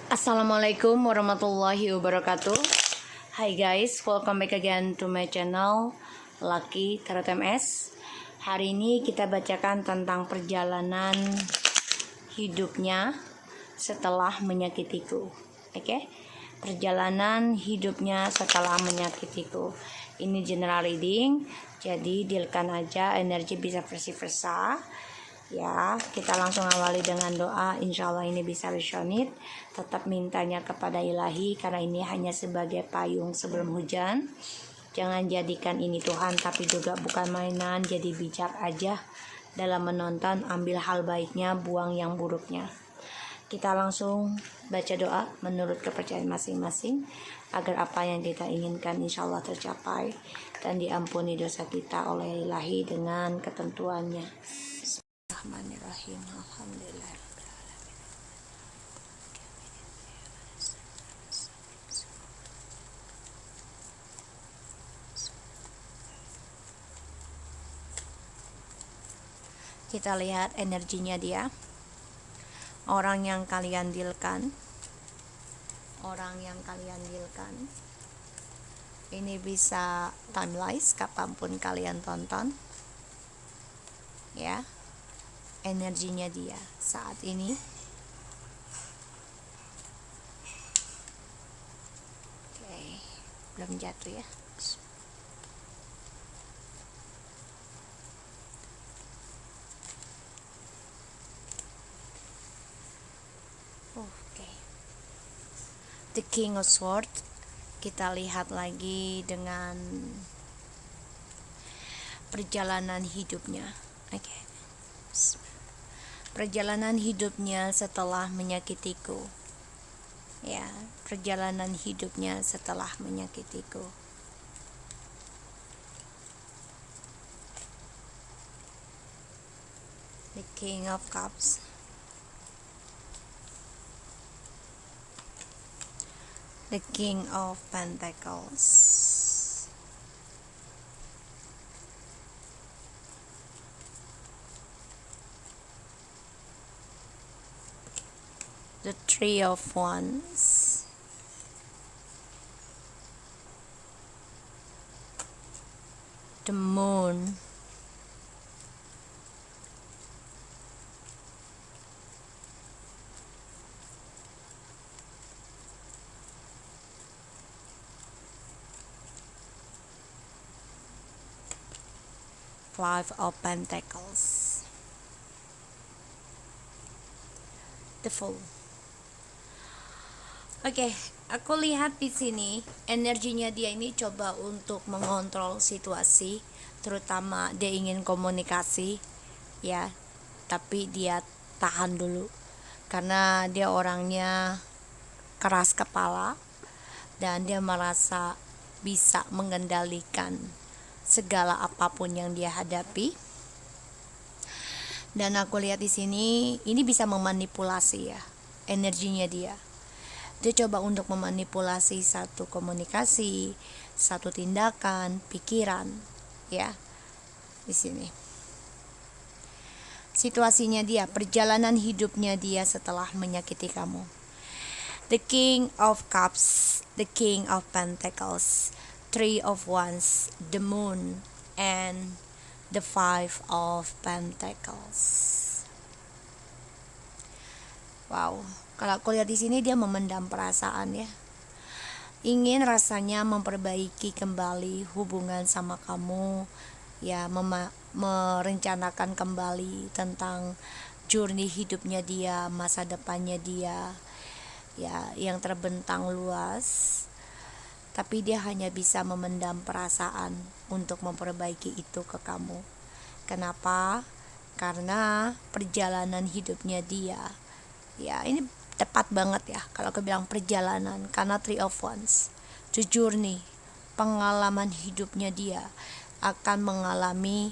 Assalamualaikum warahmatullahi wabarakatuh. Hi guys, welcome back again to my channel Lucky Tarot MS. Hari ini kita bacakan tentang perjalanan hidupnya setelah menyakitiku. Oke? Perjalanan hidupnya setelah menyakitiku. Ini general reading, jadi dealkan aja, energi bisa versa-versa. Ya, kita langsung awali dengan doa. Insya Allah ini bisa resonate. Tetap mintanya kepada ilahi, karena ini hanya sebagai payung sebelum hujan. Jangan jadikan ini Tuhan, tapi juga bukan mainan. Jadi bijak aja dalam menonton. Ambil hal baiknya, buang yang buruknya. Kita langsung baca doa menurut kepercayaan masing-masing, agar apa yang kita inginkan insya Allah tercapai dan diampuni dosa kita oleh ilahi dengan ketentuannya. Bismillahirrahmanirrahim. Alhamdulillah. Kita lihat energinya dia. Orang yang kalian dealkan. Ini bisa timeless kapanpun kalian tonton. Ya. Energinya dia saat ini. Oke, belum jatuh ya. Oke. The King of Swords. Kita lihat lagi dengan perjalanan hidupnya. Oke. Perjalanan hidupnya setelah menyakitiku. Ya, perjalanan hidupnya setelah menyakitiku. The King of Cups. The King of Pentacles. The Three of Wands. The Moon. Five of Pentacles. The Fool. Oke, aku lihat di sini energinya dia ini coba untuk mengontrol situasi, terutama dia ingin komunikasi, ya, tapi dia tahan dulu karena dia orangnya keras kepala dan dia merasa bisa mengendalikan segala apapun yang dia hadapi. Dan aku lihat di sini ini bisa memanipulasi ya energinya dia. Dia coba untuk memanipulasi satu komunikasi, satu tindakan, pikiran, ya. Di sini. Situasinya dia, perjalanan hidupnya dia setelah menyakiti kamu. The King of Cups, the King of Pentacles, Three of Wands, the Moon, and the Five of Pentacles. Wow. Kalau aku lihat di sini dia memendam perasaan ya. Ingin rasanya memperbaiki kembali hubungan sama kamu, ya, merencanakan kembali tentang journey hidupnya dia, masa depannya dia, ya, yang terbentang luas. Tapi dia hanya bisa memendam perasaan untuk memperbaiki itu ke kamu. Kenapa? Karena perjalanan hidupnya dia, ya, ini tepat banget ya kalau aku bilang perjalanan, karena Three of Wands, the journey, pengalaman hidupnya dia akan mengalami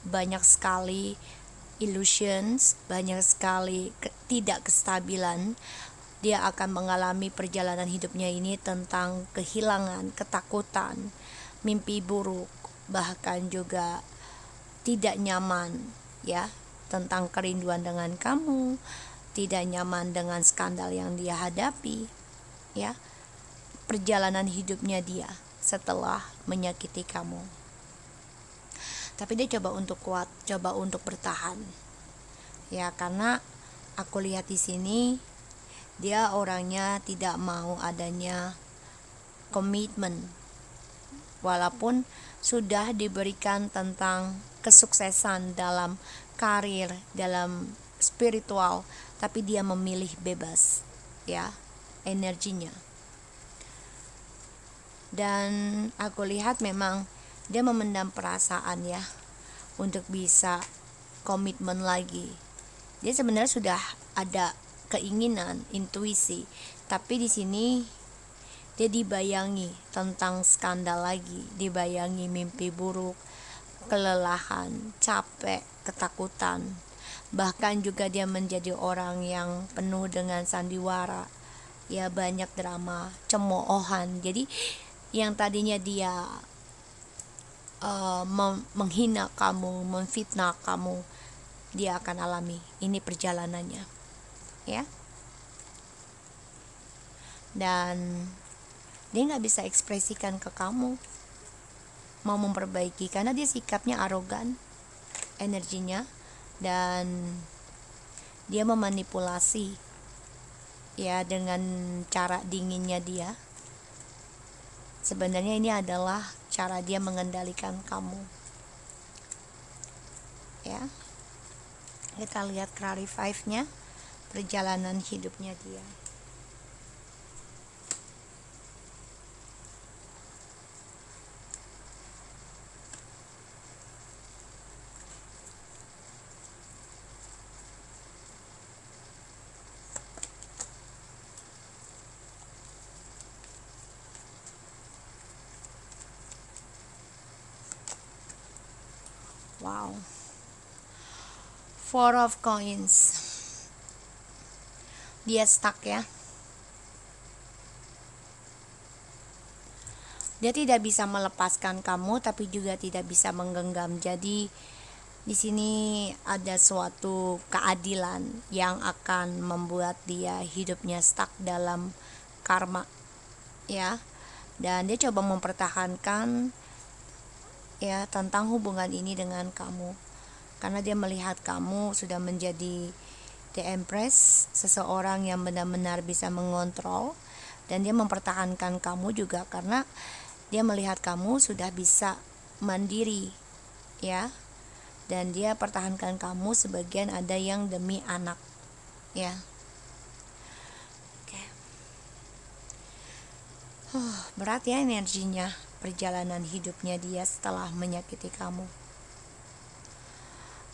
banyak sekali illusions, banyak sekali tidak kestabilan. Dia akan mengalami perjalanan hidupnya ini tentang kehilangan, ketakutan, mimpi buruk, bahkan juga tidak nyaman, ya, tentang kerinduan dengan kamu, tidak nyaman dengan skandal yang dia hadapi, ya, perjalanan hidupnya dia setelah menyakiti kamu. Tapi dia coba untuk kuat, coba untuk bertahan. Ya, karena aku lihat di sini dia orangnya tidak mau adanya komitmen. Walaupun sudah diberikan tentang kesuksesan dalam karir, dalam spiritual, tapi dia memilih bebas, ya, energinya. Dan aku lihat memang dia memendam perasaan, ya, untuk bisa komitmen lagi. Dia sebenarnya sudah ada keinginan, intuisi, tapi di sini dia dibayangi tentang skandal lagi, dibayangi mimpi buruk, kelelahan, capek, ketakutan. Bahkan juga dia menjadi orang yang penuh dengan sandiwara, ya, banyak drama, cemoohan. Jadi yang tadinya dia menghina kamu, memfitnah kamu, dia akan alami. Ini perjalanannya, ya. Dan dia nggak bisa ekspresikan ke kamu mau memperbaiki karena dia sikapnya arogan, energinya, dan dia memanipulasi, ya, dengan cara dinginnya dia. Sebenarnya ini adalah cara dia mengendalikan kamu, ya. Kita lihat clarify-nya, perjalanan hidupnya dia. Wow. Four of Coins. Dia stuck, ya. Dia tidak bisa melepaskan kamu, tapi juga tidak bisa menggenggam. Jadi di sini ada suatu keadilan yang akan membuat dia hidupnya stuck dalam karma, ya. Dan dia coba mempertahankan, ya, tentang hubungan ini dengan kamu, karena dia melihat kamu sudah menjadi the empress, seseorang yang benar-benar bisa mengontrol, dan dia mempertahankan kamu juga karena dia melihat kamu sudah bisa mandiri, ya, dan dia pertahankan kamu sebagian ada yang demi anak, ya. Oke. Berat, ya, energinya, perjalanan hidupnya dia setelah menyakiti kamu.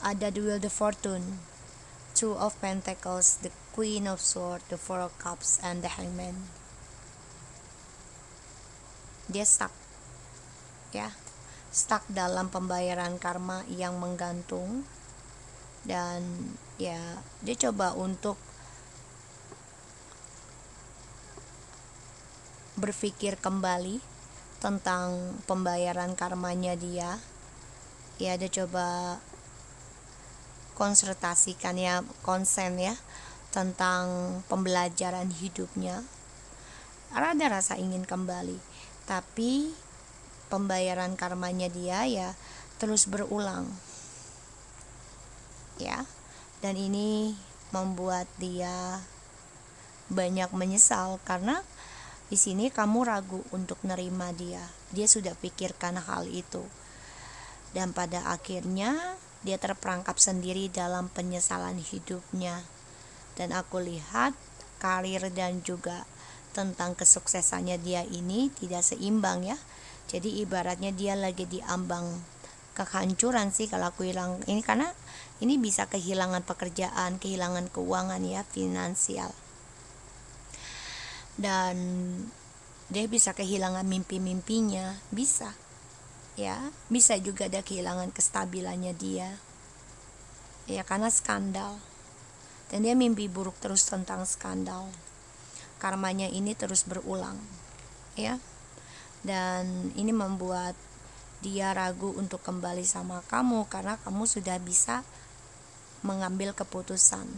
Ada the Wheel of Fortune, Two of Pentacles, the Queen of Swords, the Four of Cups, and the Hangman. Dia stuck, ya, stuck dalam pembayaran karma yang menggantung. Dan ya, dia coba untuk berpikir kembali tentang pembayaran karmanya dia. Ya, dia coba konsultasikan, ya, konsen, ya, tentang pembelajaran hidupnya. Ada rasa ingin kembali, tapi pembayaran karmanya dia, ya, terus berulang, ya. Dan ini membuat dia banyak menyesal karena di sini kamu ragu untuk nerima dia. Dia sudah pikirkan hal itu, dan pada akhirnya dia terperangkap sendiri dalam penyesalan hidupnya. Dan aku lihat karir dan juga tentang kesuksesannya dia ini tidak seimbang, ya. Jadi ibaratnya dia lagi di ambang kehancuran sih kalau aku bilang ini, karena ini bisa kehilangan pekerjaan, kehilangan keuangan, ya, finansial. Dan dia bisa kehilangan mimpi-mimpinya, bisa, ya, bisa juga ada kehilangan kestabilannya dia, ya, karena skandal. Dan dia mimpi buruk terus tentang skandal. Karmanya ini terus berulang, ya. Dan ini membuat dia ragu untuk kembali sama kamu karena kamu sudah bisa mengambil keputusan.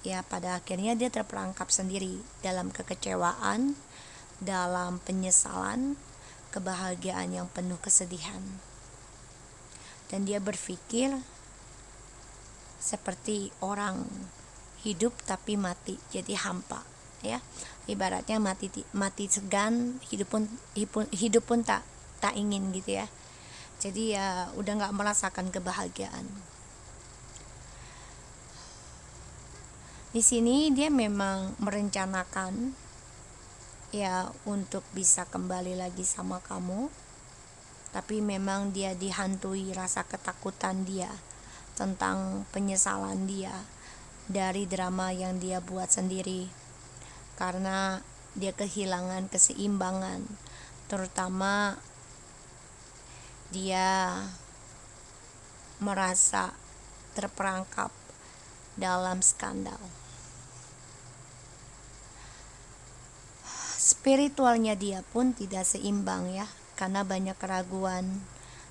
Ya, pada akhirnya dia terperangkap sendiri dalam kekecewaan, dalam penyesalan, kebahagiaan yang penuh kesedihan. Dan dia berpikir seperti orang hidup tapi mati, jadi hampa, ya. Ibaratnya mati segan, hidup pun tak ingin gitu ya. Jadi ya udah nggak merasakan kebahagiaan. Di sini dia memang merencanakan ya untuk bisa kembali lagi sama kamu, tapi memang dia dihantui rasa ketakutan dia tentang penyesalan dia dari drama yang dia buat sendiri, karena dia kehilangan keseimbangan, terutama dia merasa terperangkap dalam skandal. Spiritualnya dia pun tidak seimbang ya, karena banyak keraguan,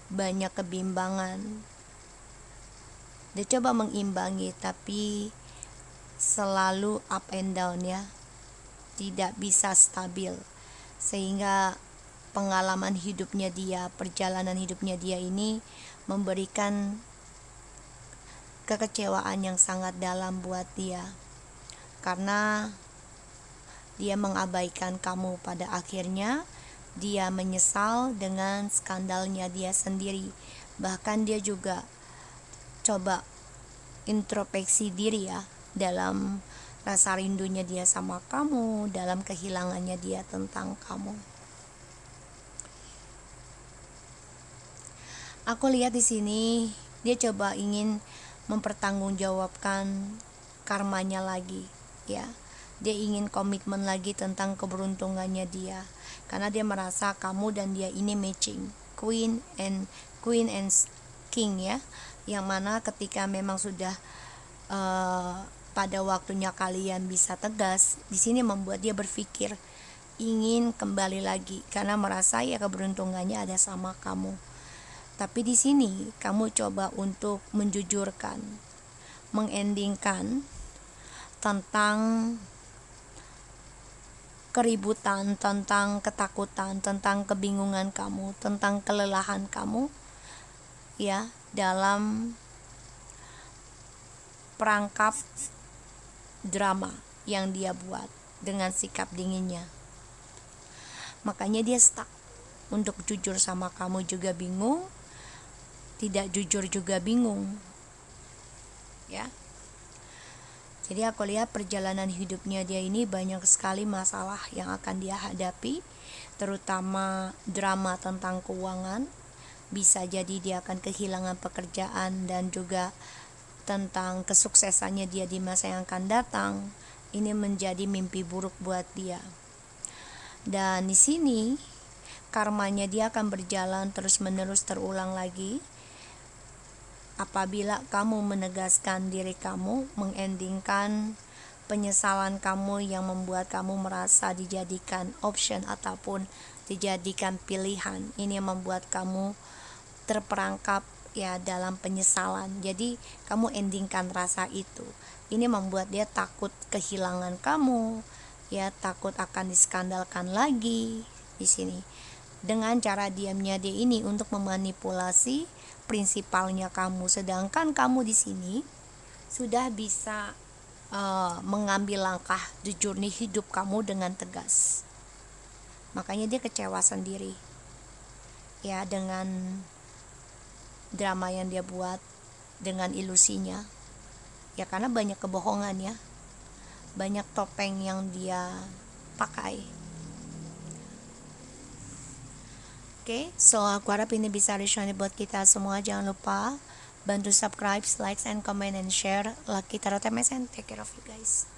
banyak kebimbangan. Dia coba mengimbangi tapi selalu up and down ya, tidak bisa stabil, sehingga pengalaman hidupnya dia, perjalanan hidupnya dia ini memberikan kekecewaan yang sangat dalam buat dia, karena dia mengabaikan kamu. Pada akhirnya dia menyesal dengan skandalnya dia sendiri. Bahkan dia juga coba introspeksi diri ya, dalam rasa rindunya dia sama kamu, dalam kehilangannya dia tentang kamu. Aku lihat di sini dia coba ingin mempertanggungjawabkan karmanya lagi ya. Dia ingin komitmen lagi tentang keberuntungannya dia, karena dia merasa kamu dan dia ini matching, queen and king ya, yang mana ketika memang sudah pada waktunya kalian bisa tegas, di sini membuat dia berpikir ingin kembali lagi karena merasa ya keberuntungannya ada sama kamu. Tapi di sini kamu coba untuk menjujurkan, mengendingkan tentang keributan, tentang ketakutan, tentang kebingungan kamu, tentang kelelahan kamu ya, dalam perangkap drama yang dia buat dengan sikap dinginnya. Makanya dia stuck. Untuk jujur sama kamu juga bingung, tidak jujur juga bingung ya. Jadi aku lihat perjalanan hidupnya dia ini banyak sekali masalah yang akan dia hadapi, terutama drama tentang keuangan. Bisa jadi dia akan kehilangan pekerjaan, dan juga tentang kesuksesannya dia di masa yang akan datang. Ini menjadi mimpi buruk buat dia. Dan di sini karmanya dia akan berjalan terus-menerus, terulang lagi. Apabila kamu menegaskan diri kamu, mengendingkan penyesalan kamu yang membuat kamu merasa dijadikan option ataupun dijadikan pilihan, ini yang membuat kamu terperangkap ya dalam penyesalan. Jadi kamu endingkan rasa itu. Ini membuat dia takut kehilangan kamu, ya takut akan diskandalkan lagi di sini. Dengan cara diamnya dia ini untuk memanipulasi prinsipalnya kamu, sedangkan kamu di sini sudah bisa mengambil langkah jujur nih hidup kamu dengan tegas. Makanya dia kecewa sendiri ya dengan drama yang dia buat, dengan ilusinya ya, karena banyak kebohongan ya, banyak topeng yang dia pakai. Oke, so aku harap ini bisa resonate buat kita semua. Jangan lupa bantu subscribe, like, and comment, and share. Lucky Tarot TMS, and take care of you guys.